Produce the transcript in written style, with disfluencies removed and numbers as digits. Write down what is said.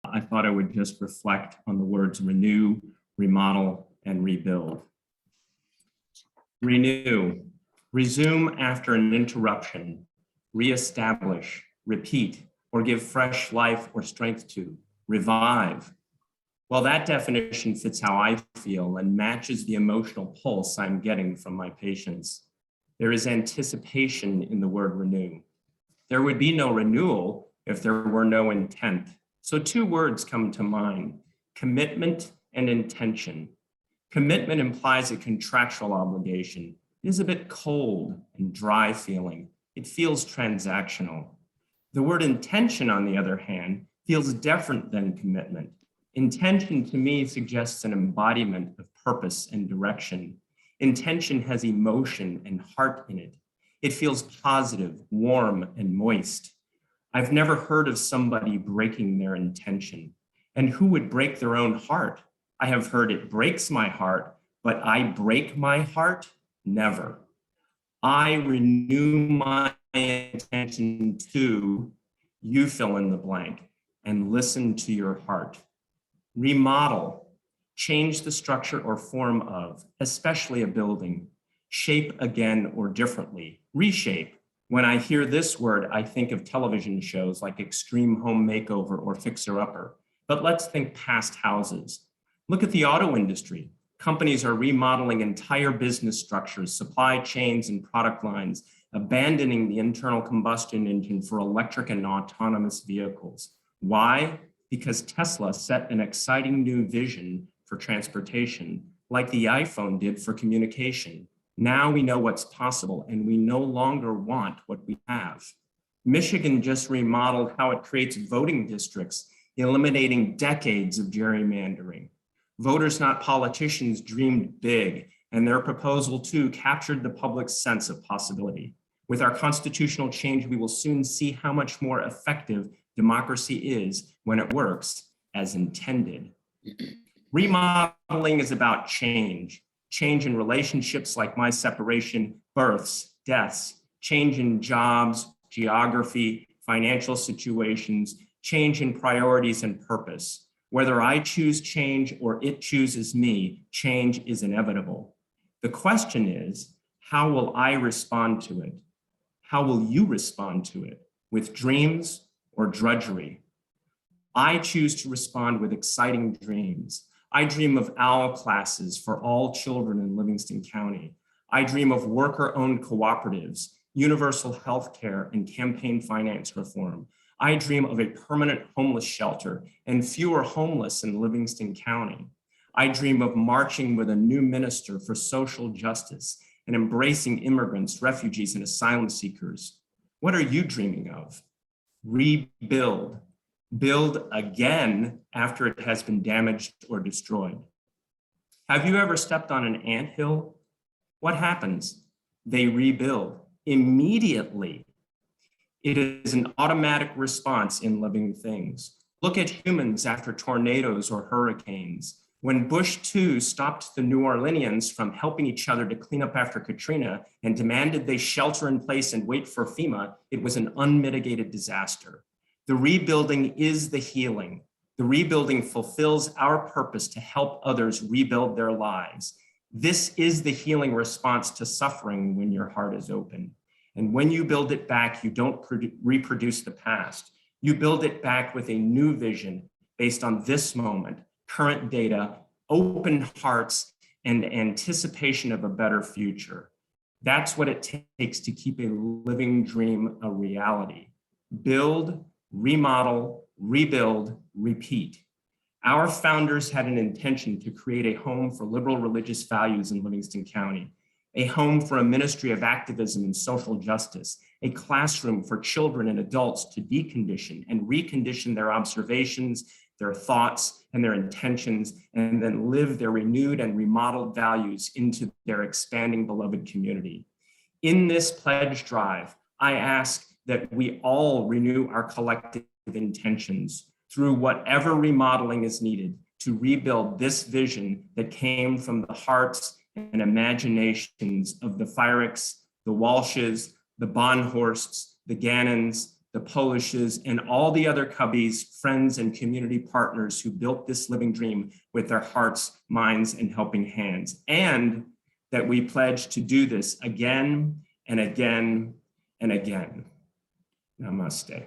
I thought I would just reflect on the words renew, remodel, and rebuild. Renew, resume after an interruption, reestablish, repeat, or give fresh life or strength to, revive. Well, that definition fits how I feel and matches the emotional pulse I'm getting from my patients. There is anticipation in the word renew. There would be no renewal if there were no intent. So two words come to mind: commitment and intention. Commitment implies a contractual obligation. It is a bit cold and dry feeling. It feels transactional. The word intention, on the other hand, feels different than commitment. Intention to me suggests an embodiment of purpose and direction. Intention has emotion and heart in it. It feels positive, warm, and moist. I've never heard of somebody breaking their intention. And who would break their own heart? I have heard it breaks my heart, but I break my heart? Never. I renew my intention to, you fill in the blank, and listen to your heart. Remodel, change the structure or form of, especially a building. Shape again or differently, reshape. When I hear this word, I think of television shows like Extreme Home Makeover or Fixer Upper. But let's think past houses. Look at the auto industry. Companies are remodeling entire business structures, supply chains, and product lines, abandoning the internal combustion engine for electric and autonomous vehicles. Why? Because Tesla set an exciting new vision for transportation, like the iPhone did for communication. Now we know what's possible, and we no longer want what we have. Michigan just remodeled how it creates voting districts, eliminating decades of gerrymandering. Voters, not politicians, dreamed big, and their proposal too captured the public's sense of possibility. With our constitutional change, we will soon see how much more effective democracy is when it works as intended. Remodeling is about change in relationships like my separation, births, deaths, change in jobs, geography, financial situations, change in priorities and purpose. Whether I choose change or it chooses me, change is inevitable. The question is, how will I respond to it? How will you respond to it? With dreams or drudgery? I choose to respond with exciting dreams. I dream of OWL classes for all children in Livingston County. I dream of worker-owned cooperatives, universal health care, and campaign finance reform. I dream of a permanent homeless shelter and fewer homeless in Livingston County. I dream of marching with a new minister for social justice and embracing immigrants, refugees, and asylum seekers. What are you dreaming of? Rebuild. Build again after it has been damaged or destroyed. Have you ever stepped on an anthill? What happens? They rebuild immediately. It is an automatic response in living things. Look at humans after tornadoes or hurricanes. When Bush II stopped the New Orleanians from helping each other to clean up after Katrina and demanded they shelter in place and wait for FEMA, it was an unmitigated disaster. The rebuilding is the healing. The rebuilding fulfills our purpose to help others rebuild their lives. This is the healing response to suffering when your heart is open. And when you build it back, you don't reproduce the past. You build it back with a new vision based on this moment, current data, open hearts, and anticipation of a better future. That's what it takes to keep a living dream a reality. Build, remodel, rebuild, repeat. Our founders had an intention to create a home for liberal religious values in Livingston County, a home for a ministry of activism and social justice, a classroom for children and adults to decondition and recondition their observations, their thoughts, and their intentions, and then live their renewed and remodeled values into their expanding beloved community. In this pledge drive, I ask that we all renew our collective intentions through whatever remodeling is needed to rebuild this vision that came from the hearts and imaginations of the Feyricks, the Walshes, the Bonhorsts, the Gannons, the Polishes, and all the other Cubbies, friends, and community partners who built this living dream with their hearts, minds, and helping hands. And that we pledge to do this again and again and again. Namaste.